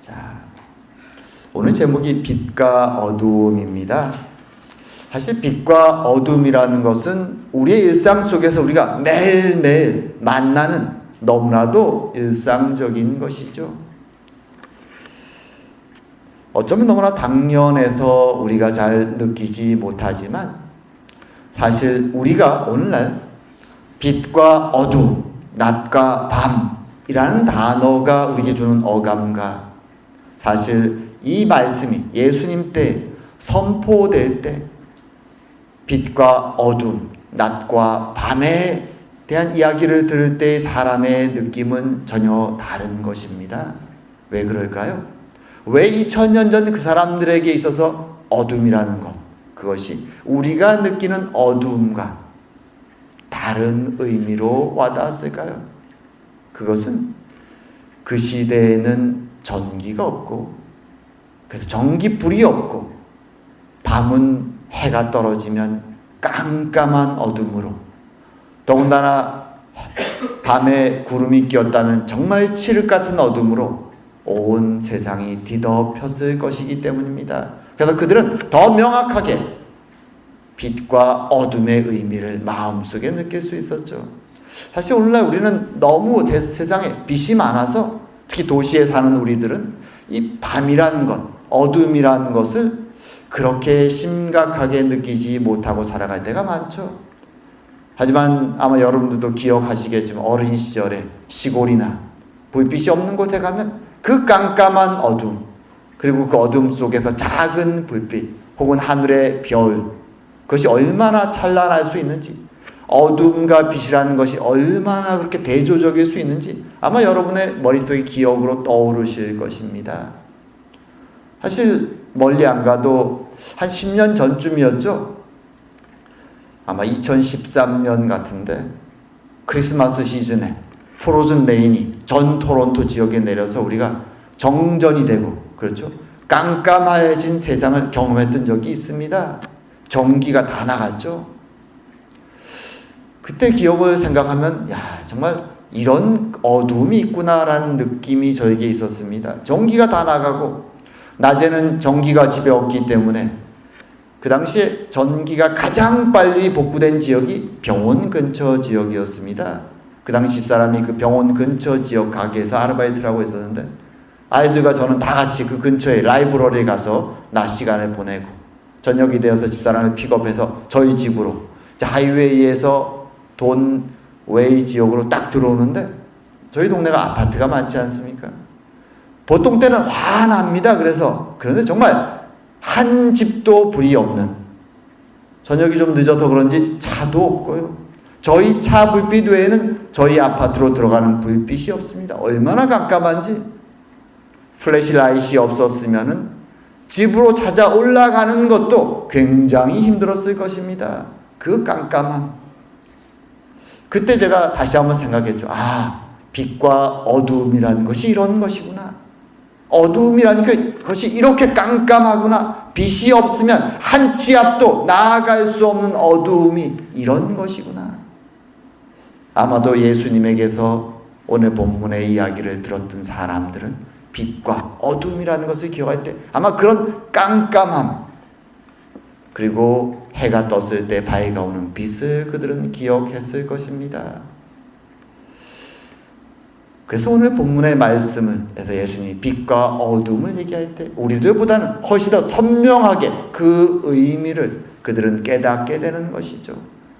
자, 오늘 제목이 빛과 어두움입니다. 사실 빛과 어두움이라는 것은 우리의 일상 속에서 우리가 매일매일 만나는 너무나도 일상적인 것이죠. 어쩌면 너무나 당연해서 우리가 잘 느끼지 못하지만 사실 우리가 오늘날 빛과 어두움, 낮과 밤이라는 단어가 우리에게 주는 어감과 사실 이 말씀이 예수님 때 선포될 때 빛과 어두움, 낮과 밤에 대한 이야기를 들을 때의 사람의 느낌은 전혀 다른 것입니다. 왜 그럴까요? 왜 2000년 전 그 사람들에게 있어서 어둠이라는 것, 그것이 우리가 느끼는 어두움과 다른 의미로 와닿았을까요? 그것은 그 시대에는 전기가 없고, 그래서 전기불이 없고, 밤은 해가 떨어지면 깜깜한 어둠으로, 더군다나 밤에 구름이 끼었다면 정말 칠흑 같은 어둠으로 온 세상이 뒤덮였을 것이기 때문입니다. 그래서 그들은 더 명확하게 빛과 어둠의 의미를 마음속에 느낄 수 있었죠. 사실 오늘날 우리는 너무 세상에 빛이 많아서 특히 도시에 사는 우리들은 이 밤이라는 것, 어둠이라는 것을 그렇게 심각하게 느끼지 못하고 살아갈 때가 많죠. 하지만 아마 여러분들도 기억하시겠지만 어린 시절에 시골이나 불빛이 없는 곳에 가면 그 깜깜한 어둠, 그리고 그 어둠 속에서 작은 불빛 혹은 하늘의 별, 그것이 얼마나 찬란할 수 있는지, 어둠과 빛이라는 것이 얼마나 그렇게 대조적일 수 있는지 아마 여러분의 머릿속에 기억으로 떠오르실 것입니다. 사실 멀리 안 가도 한 10년 전쯤이었죠. 아마 2013년 같은데 크리스마스 시즌에 프로즌 레인이 전 토론토 지역에 내려서 우리가 정전이 되고, 그렇죠, 깜깜해진 세상을 경험했던 적이 있습니다. 전기가 다 나갔죠. 그때 기억을 생각하면 정말 이런 어두움이 있구나라는 느낌이 저에게 있었습니다. 전기가 다 나가고 낮에는 전기가 집에 없기 때문에 그 당시에 전기가 가장 빨리 복구된 지역이 병원 근처 지역이었습니다. 그 당시 집사람이 그 병원 근처 지역 가게에서 아르바이트를 하고 있었는데 아이들과 저는 다 같이 그 근처에 라이브러리에 가서 낮 시간을 보내고 저녁이 되어서 집사람을 픽업해서 저희 집으로 하이웨이에서 돈 웨이 지역으로 딱 들어오는데 저희 동네가 아파트가 많지 않습니까? 보통 때는 환합니다. 그런데 정말 한 집도 불이 없는, 저녁이 좀 늦어서 그런지 차도 없고요. 저희 차 불빛 외에는 저희 아파트로 들어가는 불빛이 없습니다. 얼마나 깜깜한지. 플래시라이트이 없었으면은 집으로 찾아 올라가는 것도 굉장히 힘들었을 것입니다. 그 깜깜함. 그때 제가 다시 한번 생각했죠. 빛과 어두움이라는 것이 이런 것이구나. 어두움이라는 것이 이렇게 깜깜하구나. 빛이 없으면 한 치 앞도 나아갈 수 없는 어두움이 이런 것이구나. 아마도 예수님에게서 오늘 본문의 이야기를 들었던 사람들은 빛과 어둠이라는 것을 기억할 때 아마 그런 깜깜함, 그리고 해가 떴을 때 밝아오는 빛을 그들은 기억했을 것입니다. 그래서 오늘 본문의 말씀을 해서 예수님이 빛과 어둠을 얘기할 때 우리들보다는 훨씬 더 선명하게 그 의미를 그들은 깨닫게 되는 것이죠.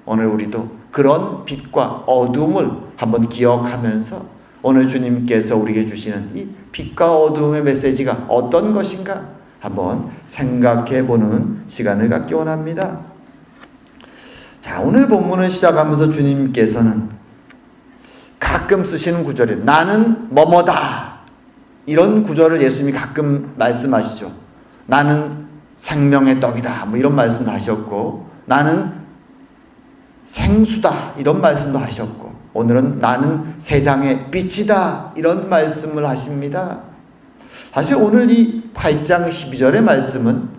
오늘 우리도 그런 빛과 어둠을 한번 기억하면서 오늘 주님께서 우리에게 주시는 이 빛과 어둠의 메시지가 어떤 것인가 한번 생각해보는 시간을 갖기 원합니다. 자, 오늘 본문을 시작하면서 주님께서는 가끔 쓰시는 구절에 나는 뭐뭐다, 이런 구절을 예수님이 가끔 말씀하시죠. 나는 생명의 떡이다, 이런 말씀도 하셨고, 나는 생수다, 이런 말씀도 하셨고, 오늘은 나는 세상의 빛이다, 이런 말씀을 하십니다. 사실 오늘 이 8장 12절의 말씀은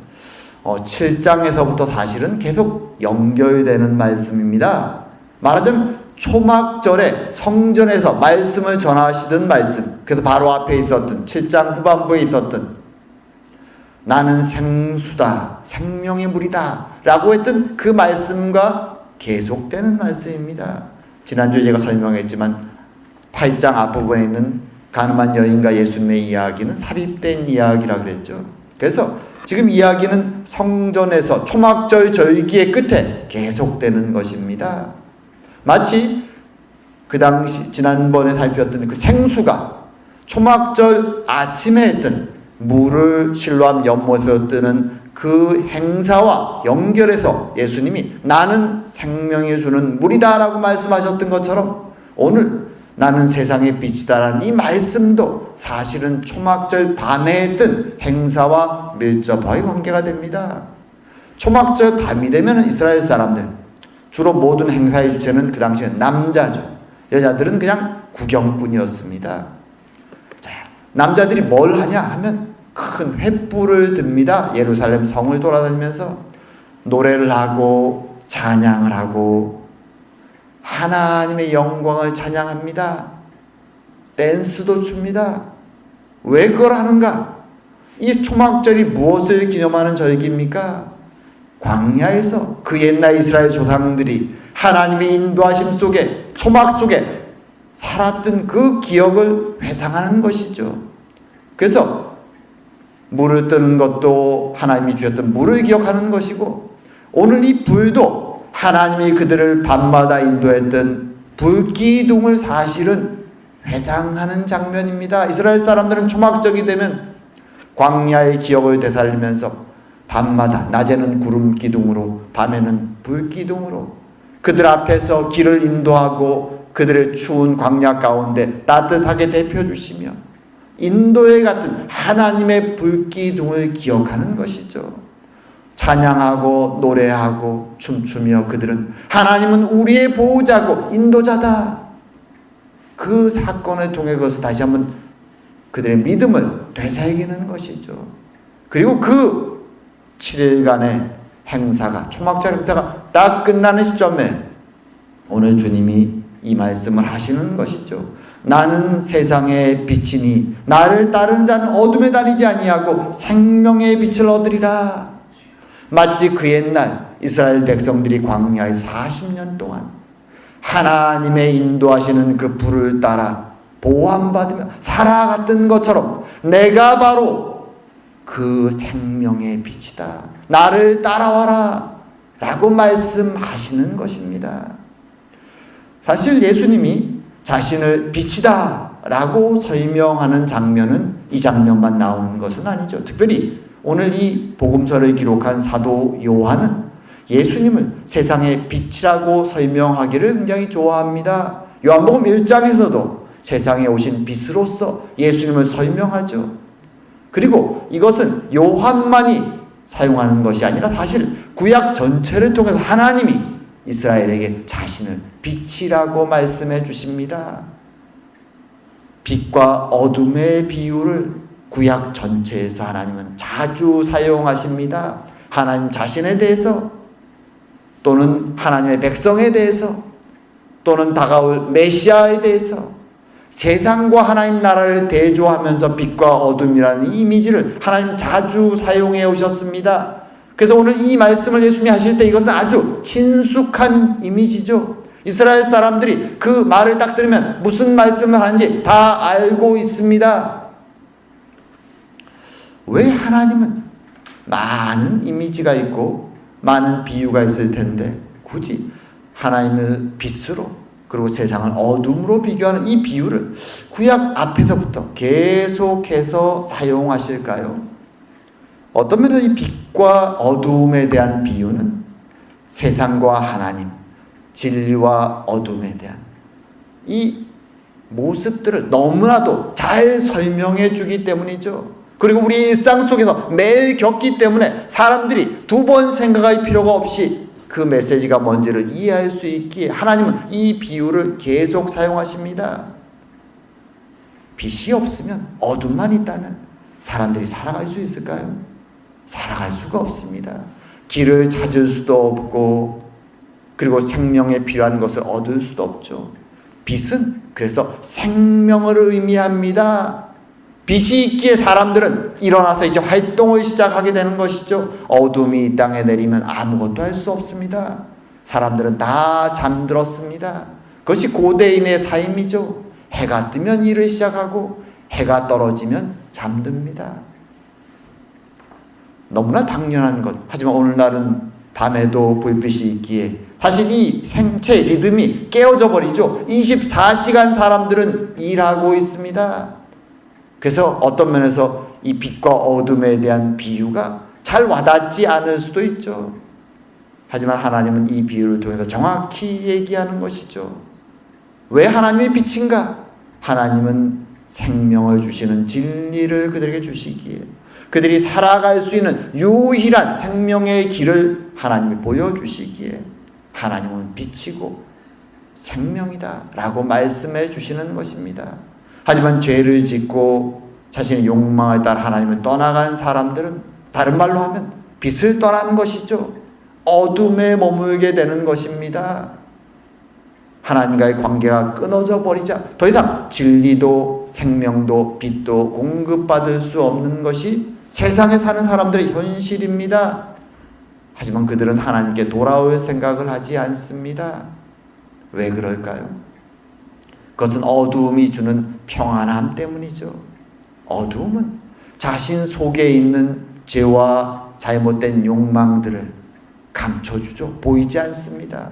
7장에서부터 사실은 계속 연결되는 말씀입니다. 말하자면 초막절에 성전에서 말씀을 전하시던 말씀, 그래서 바로 앞에 있었던 7장 후반부에 있었던 나는 생수다, 생명의 물이다 라고 했던 그 말씀과 계속되는 말씀입니다. 지난주에 제가 설명했지만 8장 앞부분에 있는 가늠한 여인과 예수님의 이야기는 삽입된 이야기라고 그랬죠. 그래서 지금 이야기는 성전에서 초막절 절기의 끝에 계속되는 것입니다. 마치 그 당시 지난번에 살폈던 그 생수가 초막절 아침에 했던 물을 실로암 연못에서 뜨는 그 행사와 연결해서 예수님이 나는 생명이 주는 물이다 라고 말씀하셨던 것처럼 오늘 나는 세상의 빛이다라는 이 말씀도 사실은 초막절 밤에 했던 행사와 밀접하게 관계가 됩니다. 초막절 밤이 되면 이스라엘 사람들 주로 모든 행사의 주체는 그 당시에 남자죠. 여자들은 그냥 구경꾼이었습니다. 자, 남자들이 뭘 하냐 하면 큰 횃불을 듭니다. 예루살렘 성을 돌아다니면서 노래를 하고 찬양을 하고 하나님의 영광을 찬양합니다. 댄스도 춥니다. 왜 그걸 하는가? 이 초막절이 무엇을 기념하는 절기입니까? 광야에서 그 옛날 이스라엘 조상들이 하나님의 인도하심 속에 초막 속에 살았던 그 기억을 회상하는 것이죠. 그래서 물을 뜨는 것도 하나님이 주셨던 물을 기억하는 것이고 오늘 이 불도 하나님이 그들을 밤마다 인도했던 불기둥을 사실은 회상하는 장면입니다. 이스라엘 사람들은 초막절이 되면 광야의 기억을 되살리면서 밤마다 낮에는 구름 기둥으로 밤에는 불 기둥으로 그들 앞에서 길을 인도하고 그들의 추운 광야 가운데 따뜻하게 대표주시며 인도에 같은 하나님의 불 기둥을 기억하는 것이죠. 찬양하고 노래하고 춤추며 그들은 하나님은 우리의 보호자고 인도자다. 그 사건을 통해 그것을 다시 한번 그들의 믿음을 되새기는 것이죠. 그리고 그 7일간의 행사가 초막절 행사가 딱 끝나는 시점에 오늘 주님이 이 말씀을 하시는 것이죠. 나는 세상의 빛이니 나를 따르는 자는 어둠에 다니지 아니하고 생명의 빛을 얻으리라. 마치 그 옛날 이스라엘 백성들이 광야에 40년 동안 하나님의 인도하시는 그 불을 따라 보호받으며 살아갔던 것처럼 내가 바로 그 생명의 빛이다. 나를 따라와라 라고 말씀하시는 것입니다. 사실 예수님이 자신을 빛이다 라고 설명하는 장면은 이 장면만 나오는 것은 아니죠. 특별히 오늘 이 복음서를 기록한 사도 요한은 예수님을 세상의 빛이라고 설명하기를 굉장히 좋아합니다. 요한복음 1장에서도 세상에 오신 빛으로서 예수님을 설명하죠. 그리고 이것은 요한만이 사용하는 것이 아니라 사실 구약 전체를 통해서 하나님이 이스라엘에게 자신을 빛이라고 말씀해 주십니다. 빛과 어둠의 비유를 구약 전체에서 하나님은 자주 사용하십니다. 하나님 자신에 대해서 또는 하나님의 백성에 대해서 또는 다가올 메시아에 대해서 세상과 하나님 나라를 대조하면서 빛과 어둠이라는 이미지를 하나님 자주 사용해 오셨습니다. 그래서 오늘 이 말씀을 예수님이 하실 때 이것은 아주 친숙한 이미지죠. 이스라엘 사람들이 그 말을 딱 들으면 무슨 말씀을 하는지 다 알고 있습니다. 왜 하나님은 많은 이미지가 있고 많은 비유가 있을 텐데 굳이 하나님을 빛으로 그리고 세상을 어둠으로 비교하는 이 비유를 구약 앞에서부터 계속해서 사용하실까요? 어떤 면에서 이 빛과 어둠에 대한 비유는 세상과 하나님, 진리와 어둠에 대한 이 모습들을 너무나도 잘 설명해 주기 때문이죠. 그리고 우리 일상 속에서 매일 겪기 때문에 사람들이 두 번 생각할 필요가 없이 그 메시지가 뭔지를 이해할 수 있기에 하나님은 이 비유를 계속 사용하십니다. 빛이 없으면 어둠만 있다면 사람들이 살아갈 수 있을까요? 살아갈 수가 없습니다. 길을 찾을 수도 없고 그리고 생명에 필요한 것을 얻을 수도 없죠. 빛은 그래서 생명을 의미합니다. 빛이 있기에 사람들은 일어나서 이제 활동을 시작하게 되는 것이죠. 어둠이 이 땅에 내리면 아무것도 할 수 없습니다. 사람들은 다 잠들었습니다. 그것이 고대인의 삶이죠. 해가 뜨면 일을 시작하고 해가 떨어지면 잠듭니다. 너무나 당연한 것. 하지만 오늘날은 밤에도 불빛이 있기에 사실 이 생체 리듬이 깨어져 버리죠. 24시간 사람들은 일하고 있습니다. 그래서 어떤 면에서 이 빛과 어둠에 대한 비유가 잘 와닿지 않을 수도 있죠. 하지만 하나님은 이 비유를 통해서 정확히 얘기하는 것이죠. 왜 하나님이 빛인가? 하나님은 생명을 주시는 진리를 그들에게 주시기에 그들이 살아갈 수 있는 유일한 생명의 길을 하나님이 보여주시기에 하나님은 빛이고 생명이다 라고 말씀해 주시는 것입니다. 하지만 죄를 짓고 자신의 욕망에 따라 하나님을 떠나간 사람들은 다른 말로 하면 빛을 떠난 것이죠. 어둠에 머물게 되는 것입니다. 하나님과의 관계가 끊어져 버리자 더 이상 진리도 생명도 빛도 공급받을 수 없는 것이 세상에 사는 사람들의 현실입니다. 하지만 그들은 하나님께 돌아올 생각을 하지 않습니다. 왜 그럴까요? 그것은 어두움이 주는 평안함 때문이죠. 어두움은 자신 속에 있는 죄와 잘못된 욕망들을 감춰주죠. 보이지 않습니다.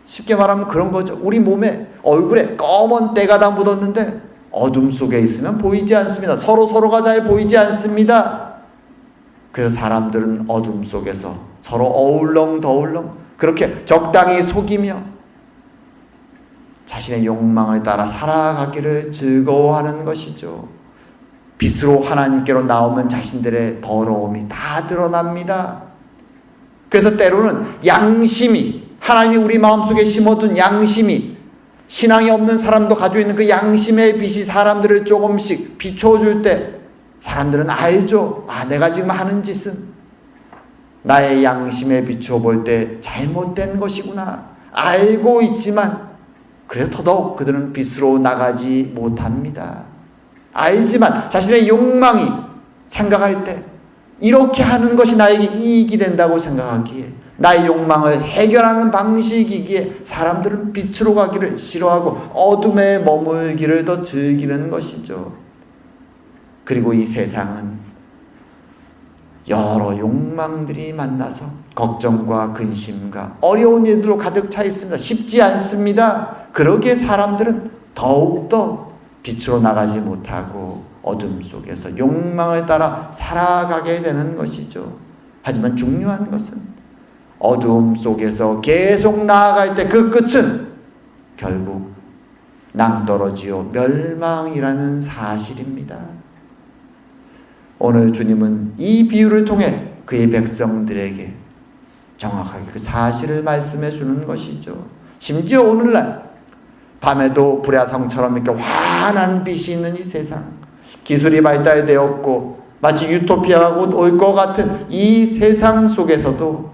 쉽게 말하면 그런 거죠. 우리 몸에 얼굴에 검은 때가 다 묻었는데 어둠 속에 있으면 보이지 않습니다. 서로가 잘 보이지 않습니다. 그래서 사람들은 어둠 속에서 서로 어울렁더울렁 그렇게 적당히 속이며 자신의 욕망을 따라 살아가기를 즐거워하는 것이죠. 빛으로 하나님께로 나오면 자신들의 더러움이 다 드러납니다. 그래서 때로는 양심이 하나님이 우리 마음속에 심어둔 양심이 신앙이 없는 사람도 가지고 있는 그 양심의 빛이 사람들을 조금씩 비춰줄 때 사람들은 알죠. 내가 지금 하는 짓은 나의 양심에 비춰볼 때 잘못된 것이구나. 알고 있지만 그래서 더더욱 그들은 빛으로 나가지 못합니다. 알지만 자신의 욕망이 생각할 때 이렇게 하는 것이 나에게 이익이 된다고 생각하기에 나의 욕망을 해결하는 방식이기에 사람들은 빛으로 가기를 싫어하고 어둠에 머물기를 더 즐기는 것이죠. 그리고 이 세상은 여러 욕망들이 만나서 걱정과 근심과 어려운 일들로 가득 차 있습니다. 쉽지 않습니다. 그러기에 사람들은 더욱더 빛으로 나가지 못하고 어둠 속에서 욕망을 따라 살아가게 되는 것이죠. 하지만 중요한 것은 어두움 속에서 계속 나아갈 때 그 끝은 결국 낭떠러지요 멸망이라는 사실입니다. 오늘 주님은 이 비유를 통해 그의 백성들에게 정확하게 그 사실을 말씀해 주는 것이죠. 심지어 오늘날 밤에도 불야성처럼 이렇게 환한 빛이 있는 이 세상, 기술이 발달되었고 마치 유토피아가 곧 올 것 같은 이 세상 속에서도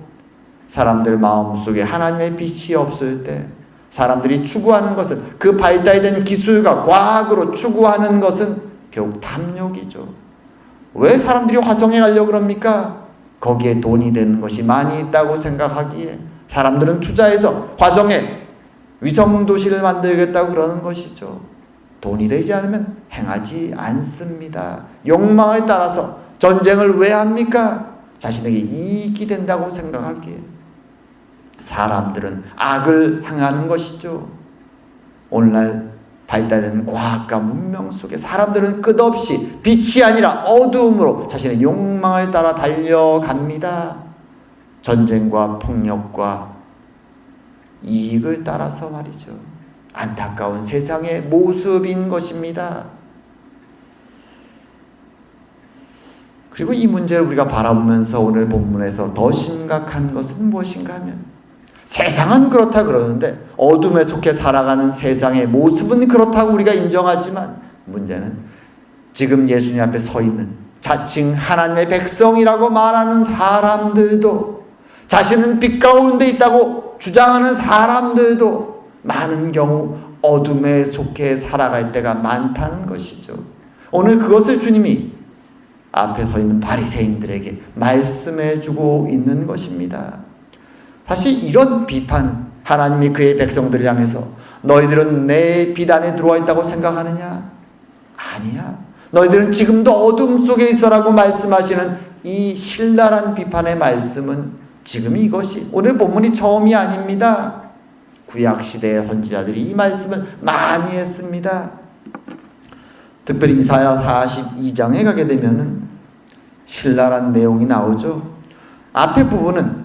사람들 마음속에 하나님의 빛이 없을 때 사람들이 추구하는 것은 그 발달된 기술과 과학으로 추구하는 것은 결국 탐욕이죠. 왜 사람들이 화성에 가려고 그럽니까? 거기에 돈이 되는 것이 많이 있다고 생각하기에 사람들은 투자해서 화성에 위성도시를 만들겠다고 그러는 것이죠. 돈이 되지 않으면 행하지 않습니다. 욕망에 따라서 전쟁을 왜 합니까? 자신에게 이익이 된다고 생각하기에 사람들은 악을 향하는 것이죠. 오늘날 발달된 과학과 문명 속에 사람들은 끝없이 빛이 아니라 어두움으로 자신의 욕망을 따라 달려갑니다. 전쟁과 폭력과 이익을 따라서 말이죠. 안타까운 세상의 모습인 것입니다. 그리고 이 문제를 우리가 바라보면서 오늘 본문에서 더 심각한 것은 무엇인가 하면 세상은 그렇다 그러는데 어둠에 속해 살아가는 세상의 모습은 그렇다고 우리가 인정하지만 문제는 지금 예수님 앞에 서 있는 자칭 하나님의 백성이라고 말하는 사람들도 자신은 빛 가운데 있다고 주장하는 사람들도 많은 경우 어둠에 속해 살아갈 때가 많다는 것이죠. 오늘 그것을 주님이 앞에 서 있는 바리새인들에게 말씀해 주고 있는 것입니다. 사실 이런 비판은 하나님이 그의 백성들을 향해서 너희들은 내 비단에 들어와 있다고 생각하느냐? 아니야. 너희들은 지금도 어둠 속에 있어라고 말씀하시는 이 신랄한 비판의 말씀은 지금 이것이 오늘 본문이 처음이 아닙니다. 구약시대의 선지자들이 이 말씀을 많이 했습니다. 특별히 이사야 42장에 가게 되면은 신랄한 내용이 나오죠. 앞에 부분은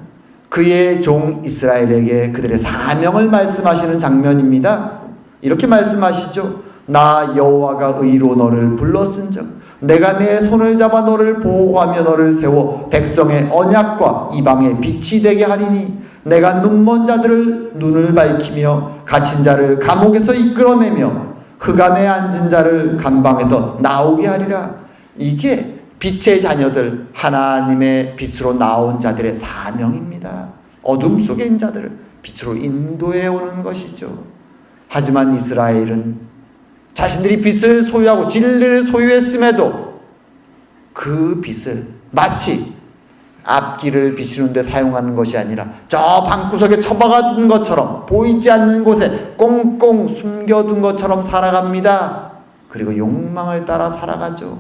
그의 종 이스라엘에게 그들의 사명을 말씀하시는 장면입니다. 이렇게 말씀하시죠. 나 여호와가 의로 너를 불렀은즉 내가 내 손을 잡아 너를 보호하며 너를 세워 백성의 언약과 이방의 빛이 되게 하리니 내가 눈먼 자들을 눈을 밝히며 갇힌 자를 감옥에서 이끌어내며 흑암에 앉은 자를 감방에서 나오게 하리라. 이게 빛의 자녀들, 하나님의 빛으로 나온 자들의 사명입니다. 어둠 속에 있는 자들을 빛으로 인도해 오는 것이죠. 하지만 이스라엘은 자신들이 빛을 소유하고 진리를 소유했음에도 그 빛을 마치 앞길을 비추는 데 사용하는 것이 아니라 저 방구석에 처박아둔 것처럼 보이지 않는 곳에 꽁꽁 숨겨둔 것처럼 살아갑니다. 그리고 욕망을 따라 살아가죠.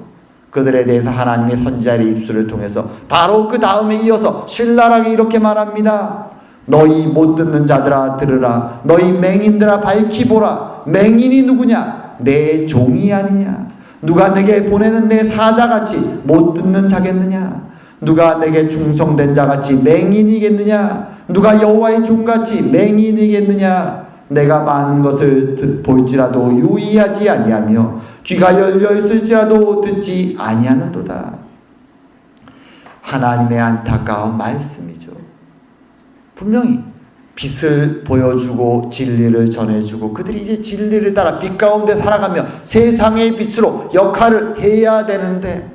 그들에 대해서 하나님의 선지자의 입술을 통해서 바로 그 다음에 이어서 신랄하게 이렇게 말합니다. 너희 못 듣는 자들아 들으라. 너희 맹인들아 밝히 보라. 맹인이 누구냐? 내 종이 아니냐? 누가 내게 보내는 내 사자같이 못 듣는 자겠느냐? 누가 내게 충성된 자같이 맹인이겠느냐? 누가 여호와의 종같이 맹인이겠느냐? 내가 많은 것을 볼지라도 유의하지 아니하며 귀가 열려 있을지라도 듣지 아니하는도다. 하나님의 안타까운 말씀이죠. 분명히 빛을 보여주고 진리를 전해주고 그들이 이제 진리를 따라 빛 가운데 살아가며 세상의 빛으로 역할을 해야 되는데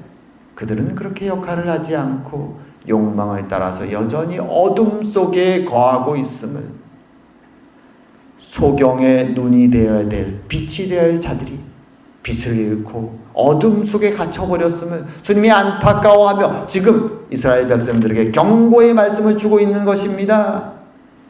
그들은 그렇게 역할을 하지 않고 욕망을 따라서 여전히 어둠 속에 거하고 있음을, 소경의 눈이 되어야 될 빛이 되어야 할 자들이 빛을 잃고 어둠 속에 갇혀버렸음을 주님이 안타까워하며 지금 이스라엘 백성들에게 경고의 말씀을 주고 있는 것입니다.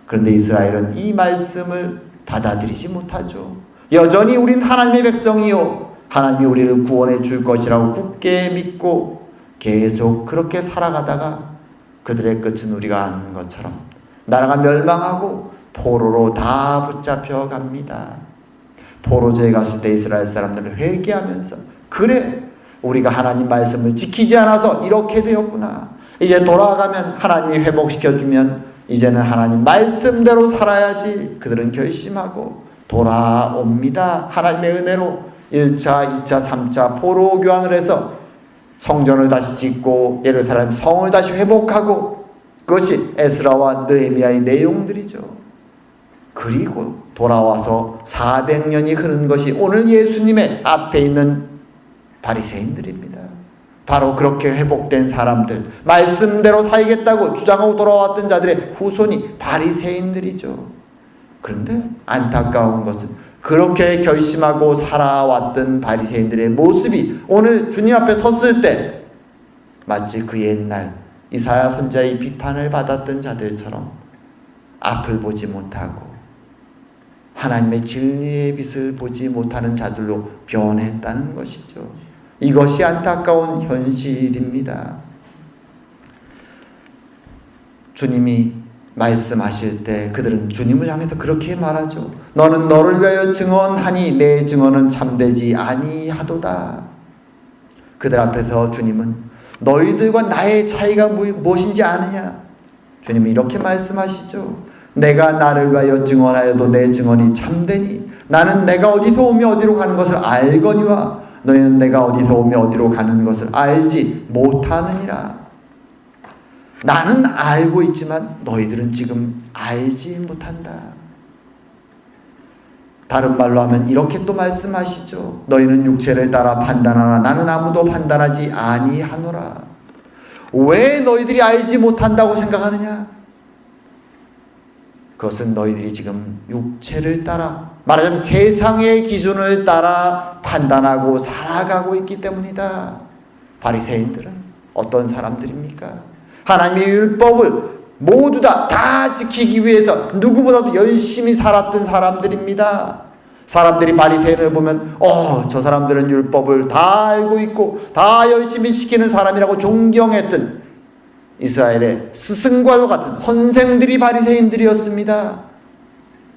그런데 이스라엘은 이 말씀을 받아들이지 못하죠. 여전히 우린 하나님의 백성이요 하나님이 우리를 구원해 줄 것이라고 굳게 믿고 계속 그렇게 살아가다가 그들의 끝은 우리가 아는 것처럼 나라가 멸망하고 포로로 다 붙잡혀 갑니다. 포로제에 갔을 때 이스라엘 사람들은 회개하면서 그래 우리가 하나님 말씀을 지키지 않아서 이렇게 되었구나. 이제 돌아가면 하나님이 회복시켜주면 이제는 하나님 말씀대로 살아야지. 그들은 결심하고 돌아옵니다. 하나님의 은혜로 1차, 2차, 3차 포로 교환을 해서 성전을 다시 짓고 예루살렘 성을 다시 회복하고 그것이 에스라와 느헤미야의 내용들이죠. 그리고 돌아와서 400년이 흐른 것이 오늘 예수님의 앞에 있는 바리새인들입니다. 바로 그렇게 회복된 사람들, 말씀대로 살겠다고 주장하고 돌아왔던 자들의 후손이 바리새인들이죠. 그런데 안타까운 것은 그렇게 결심하고 살아왔던 바리새인들의 모습이 오늘 주님 앞에 섰을 때 마치 그 옛날 이사야 선지자의 비판을 받았던 자들처럼 앞을 보지 못하고 하나님의 진리의 빛을 보지 못하는 자들로 변했다는 것이죠. 이것이 안타까운 현실입니다. 주님이 말씀하실 때 그들은 주님을 향해서 그렇게 말하죠. 너는 너를 위하여 증언하니 내 증언은 참되지 아니하도다. 그들 앞에서 주님은 너희들과 나의 차이가 무엇인지 아느냐? 주님이 이렇게 말씀하시죠. 내가 나를 위하여 증언하여도 내 증언이 참되니 나는 내가 어디서 오며 어디로 가는 것을 알거니와 너희는 내가 어디서 오며 어디로 가는 것을 알지 못하느니라. 나는 알고 있지만 너희들은 지금 알지 못한다. 다른 말로 하면 이렇게 또 말씀하시죠. 너희는 육체를 따라 판단하나 나는 아무도 판단하지 아니하노라. 왜 너희들이 알지 못한다고 생각하느냐? 그것은 너희들이 지금 육체를 따라, 말하자면 세상의 기준을 따라 판단하고 살아가고 있기 때문이다. 바리새인들은 어떤 사람들입니까? 하나님의 율법을 모두 다 지키기 위해서 누구보다도 열심히 살았던 사람들입니다. 사람들이 바리새인을 보면 저 사람들은 율법을 다 알고 있고 다 열심히 지키는 사람이라고 존경했던 이스라엘의 스승과도 같은 선생들이 바리새인들이었습니다.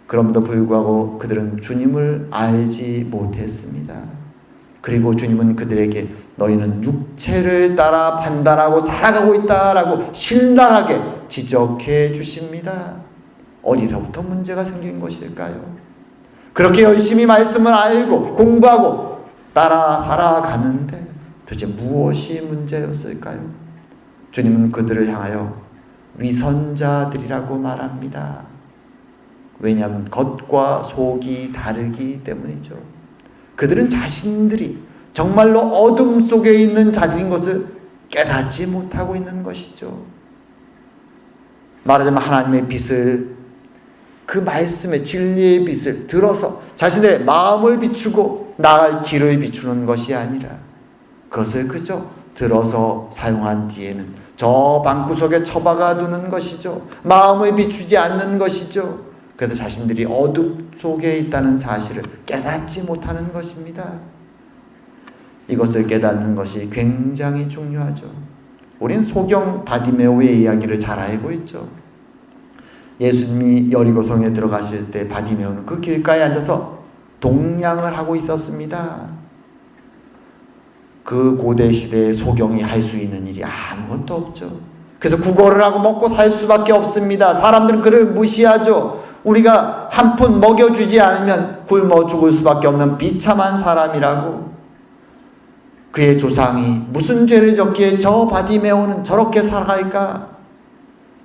그럼에도 불구하고 그들은 주님을 알지 못했습니다. 그리고 주님은 그들에게 너희는 육체를 따라 판단하고 살아가고 있다라고 신랄하게 지적해 주십니다. 어디서부터 문제가 생긴 것일까요? 그렇게 열심히 말씀을 알고 공부하고 따라 살아가는데 도대체 무엇이 문제였을까요? 주님은 그들을 향하여 위선자들이라고 말합니다. 왜냐하면 겉과 속이 다르기 때문이죠. 그들은 자신들이 정말로 어둠 속에 있는 자들인 것을 깨닫지 못하고 있는 것이죠. 말하자면 하나님의 빛을, 그 말씀의 진리의 빛을 들어서 자신의 마음을 비추고 나아갈 길을 비추는 것이 아니라 그것을 그저 들어서 사용한 뒤에는 저 방구석에 처박아 두는 것이죠. 마음을 비추지 않는 것이죠. 그래서 자신들이 어둠 속에 있다는 사실을 깨닫지 못하는 것입니다. 이것을 깨닫는 것이 굉장히 중요하죠. 우린 소경 바디메오의 이야기를 잘 알고 있죠. 예수님이 여리고성에 들어가실 때 바디메오는 그 길가에 앉아서 동냥을 하고 있었습니다. 그 고대 시대에 소경이 할 수 있는 일이 아무것도 없죠. 그래서 구걸을 하고 먹고 살 수밖에 없습니다. 사람들은 그를 무시하죠. 우리가 한 푼 먹여주지 않으면 굶어 죽을 수밖에 없는 비참한 사람이라고. 그의 조상이 무슨 죄를 졌기에 저 바디메오는 저렇게 살아갈까?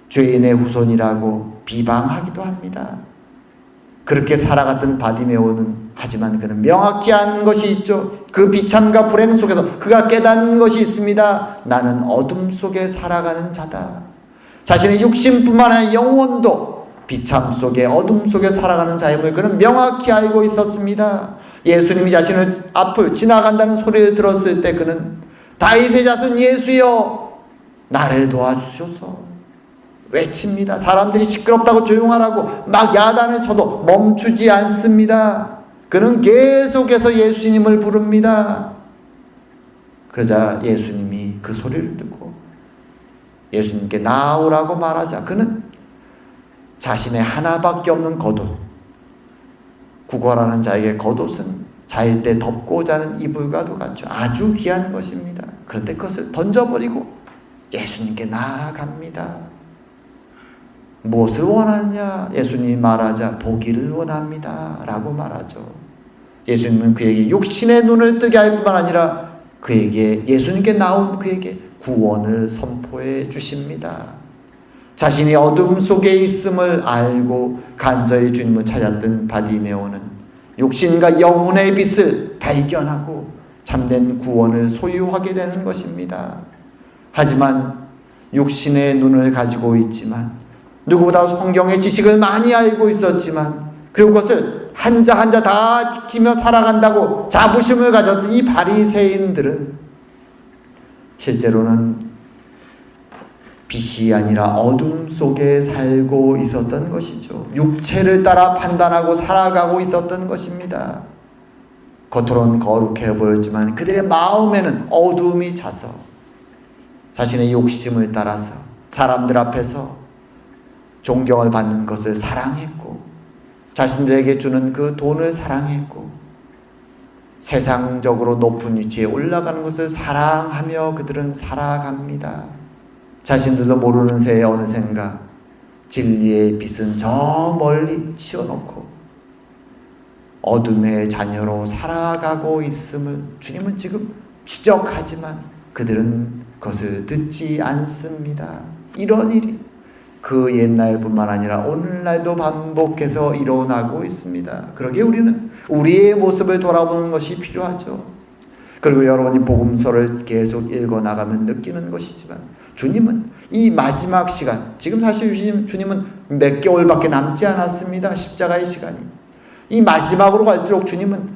죄인의 후손이라고 비방하기도 합니다. 그렇게 살아갔던 바디메오는 하지만 그는 명확히 아는 것이 있죠. 그 비참과 불행 속에서 그가 깨닫는 것이 있습니다. 나는 어둠 속에 살아가는 자다. 자신의 육신뿐만 아니라 영혼도 비참 속에 어둠 속에 살아가는 자임을 그는 명확히 알고 있었습니다. 예수님이 자신의 앞을 지나간다는 소리를 들었을 때 그는 다윗의 자손 예수여 나를 도와주소서 외칩니다. 사람들이 시끄럽다고 조용하라고 막 야단을 쳐도 멈추지 않습니다. 그는 계속해서 예수님을 부릅니다. 그러자 예수님이 그 소리를 듣고 예수님께 나오라고 말하자 그는 자신의 하나밖에 없는 겉옷, 구걸하는 자에게 겉옷은 자일 때 덮고 자는 이불과도 같죠. 아주 귀한 것입니다. 그런데 그것을 던져버리고 예수님께 나아갑니다. 무엇을 원하냐? 예수님이 말하자 보기를 원합니다 라고 말하죠. 예수님은 그에게 육신의 눈을 뜨게 할 뿐만 아니라 그에게 예수님께 나온 그에게 구원을 선포해 주십니다. 자신이 어둠 속에 있음을 알고 간절히 주님을 찾았던 바디메오는 육신과 영혼의 빛을 발견하고 참된 구원을 소유하게 되는 것입니다. 하지만 육신의 눈을 가지고 있지만 누구보다 성경의 지식을 많이 알고 있었지만 그리고 그것을 한자 한자 다 지키며 살아간다고 자부심을 가졌던 이 바리새인들은 실제로는 빛이 아니라 어둠 속에 살고 있었던 것이죠. 육체를 따라 판단하고 살아가고 있었던 것입니다. 겉으로는 거룩해 보였지만 그들의 마음에는 어둠이 차서 자신의 욕심을 따라서 사람들 앞에서 존경을 받는 것을 사랑했고 자신들에게 주는 그 돈을 사랑했고 세상적으로 높은 위치에 올라가는 것을 사랑하며 그들은 살아갑니다. 자신들도 모르는 새에 어느샌가 진리의 빛은 저 멀리 치워놓고 어둠의 자녀로 살아가고 있음을 주님은 지금 지적하지만 그들은 그것을 듣지 않습니다. 이런 일이 그 옛날뿐만 아니라 오늘날도 반복해서 일어나고 있습니다. 그러기에 우리는 우리의 모습을 돌아보는 것이 필요하죠. 그리고 여러분이 복음서를 계속 읽어나가면 느끼는 것이지만 주님은 이 마지막 시간, 지금 사실 주님은 몇 개월밖에 남지 않았습니다. 십자가의 시간이. 이 마지막으로 갈수록 주님은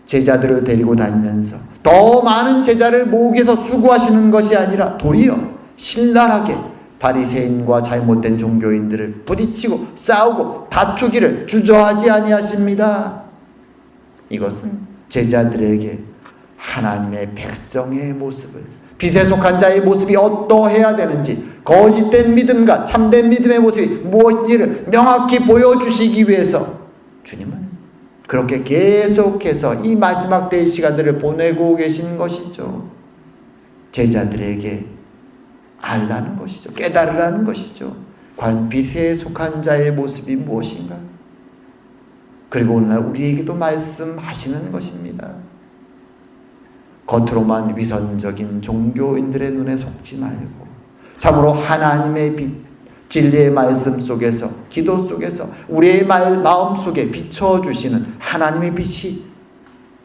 제자들을 데리고 다니면서 더 많은 제자를 모으기 위해서 수고하시는 것이 아니라 도리어 신랄하게 바리새인과 잘못된 종교인들을 부딪히고 싸우고 다투기를 주저하지 아니하십니다. 이것은 제자들에게 하나님의 백성의 모습을, 빛에 속한 자의 모습이 어떠해야 되는지, 거짓된 믿음과 참된 믿음의 모습이 무엇인지를 명확히 보여주시기 위해서 주님은 그렇게 계속해서 이 마지막 때의 시간들을 보내고 계신 것이죠. 제자들에게 알라는 것이죠. 깨달으라는 것이죠. 과연 빛에 속한 자의 모습이 무엇인가? 그리고 오늘날 우리에게도 말씀하시는 것입니다. 겉으로만 위선적인 종교인들의 눈에 속지 말고 참으로 하나님의 빛, 진리의 말씀 속에서, 기도 속에서 우리의 마음 속에 비춰주시는 하나님의 빛이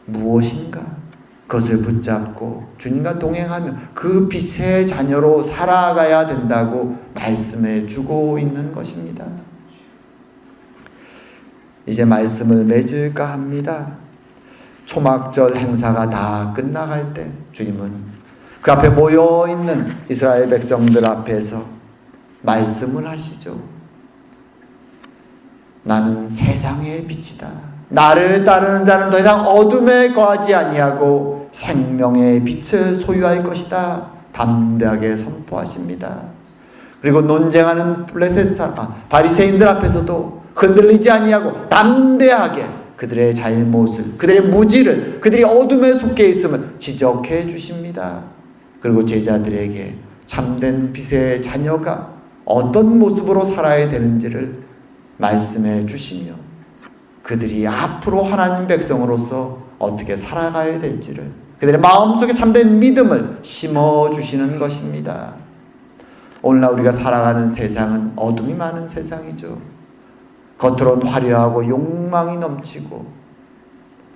무엇인가? 그것을 붙잡고 주님과 동행하며 그 빛의 자녀로 살아가야 된다고 말씀해 주고 있는 것입니다. 이제 말씀을 맺을까 합니다. 초막절 행사가 다 끝나갈 때 주님은 그 앞에 모여있는 이스라엘 백성들 앞에서 말씀을 하시죠. 나는 세상의 빛이다. 나를 따르는 자는 더 이상 어둠에 거하지 아니하고 생명의 빛을 소유할 것이다. 담대하게 선포하십니다. 그리고 논쟁하는 바리새인들 앞에서도 흔들리지 아니하고 담대하게 그들의 잘못을, 그들의 무지를, 그들이 어둠에 속해 있음을 지적해 주십니다. 그리고 제자들에게 참된 빛의 자녀가 어떤 모습으로 살아야 되는지를 말씀해 주시며 그들이 앞으로 하나님 백성으로서 어떻게 살아가야 될지를, 그들의 마음속에 참된 믿음을 심어주시는 것입니다. 오늘날 우리가 살아가는 세상은 어둠이 많은 세상이죠. 겉으로는 화려하고 욕망이 넘치고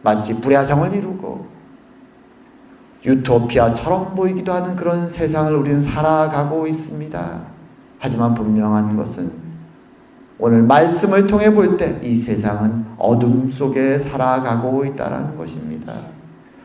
마치 불야성을 이루고 유토피아처럼 보이기도 하는 그런 세상을 우리는 살아가고 있습니다. 하지만 분명한 것은 오늘 말씀을 통해 볼 때 이 세상은 어둠 속에 살아가고 있다는 것입니다.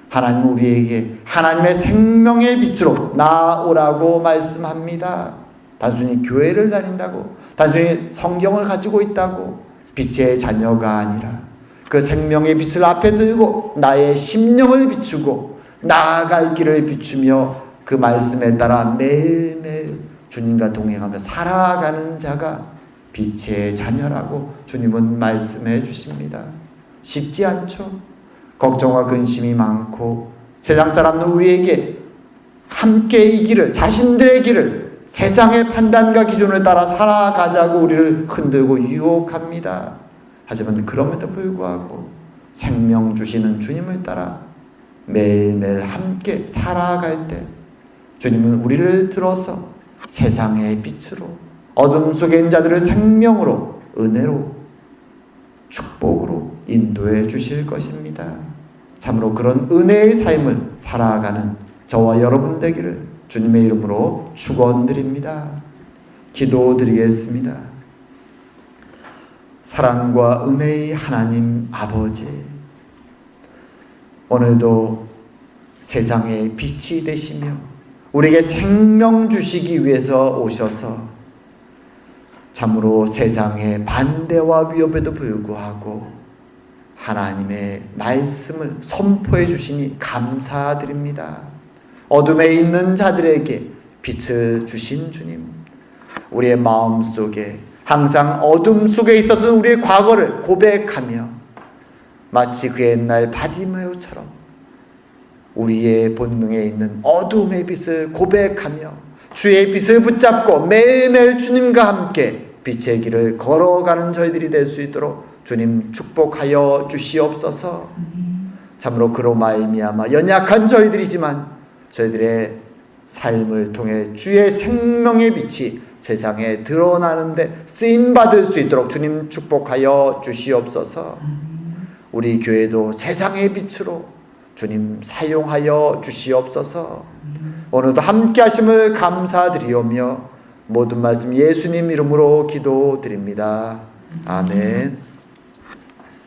하나님은 우리에게 하나님의 생명의 빛으로 나오라고 말씀합니다. 단순히 교회를 다닌다고, 단순히 성경을 가지고 있다고 빛의 자녀가 아니라 그 생명의 빛을 앞에 들고 나의 심령을 비추고 나아갈 길을 비추며 그 말씀에 따라 매일매일 주님과 동행하며 살아가는 자가 빛의 자녀라고 주님은 말씀해 주십니다. 쉽지 않죠. 걱정과 근심이 많고 세상 사람은 우리에게 함께 이 길을, 자신들의 길을 세상의 판단과 기준을 따라 살아가자고 우리를 흔들고 유혹합니다. 하지만 그럼에도 불구하고 생명 주시는 주님을 따라 매일매일 함께 살아갈 때 주님은 우리를 들어서 세상의 빛으로, 어둠 속에 있는 자들을 생명으로, 은혜로, 축복으로 인도해 주실 것입니다. 참으로 그런 은혜의 삶을 살아가는 저와 여러분 되기를 주님의 이름으로 축원드립니다. 기도드리겠습니다. 사랑과 은혜의 하나님 아버지, 오늘도 세상의 빛이 되시며 우리에게 생명 주시기 위해서 오셔서 참으로 세상의 반대와 위협에도 불구하고 하나님의 말씀을 선포해 주시니 감사드립니다. 어둠에 있는 자들에게 빛을 주신 주님, 우리의 마음속에 항상 어둠 속에 있었던 우리의 과거를 고백하며 마치 그 옛날 바디메오처럼 우리의 본능에 있는 어둠의 빛을 고백하며 주의 빛을 붙잡고 매일매일 주님과 함께 빛의 길을 걸어가는 저희들이 될 수 있도록 주님 축복하여 주시옵소서. 참으로 그로 말미암아 연약한 저희들이지만 저희들의 삶을 통해 주의 생명의 빛이 세상에 드러나는데 쓰임받을 수 있도록 주님 축복하여 주시옵소서. 우리 교회도 세상의 빛으로 주님 사용하여 주시옵소서. 오늘도 함께 하심을 감사드리오며 모든 말씀 예수님 이름으로 기도드립니다. 아멘.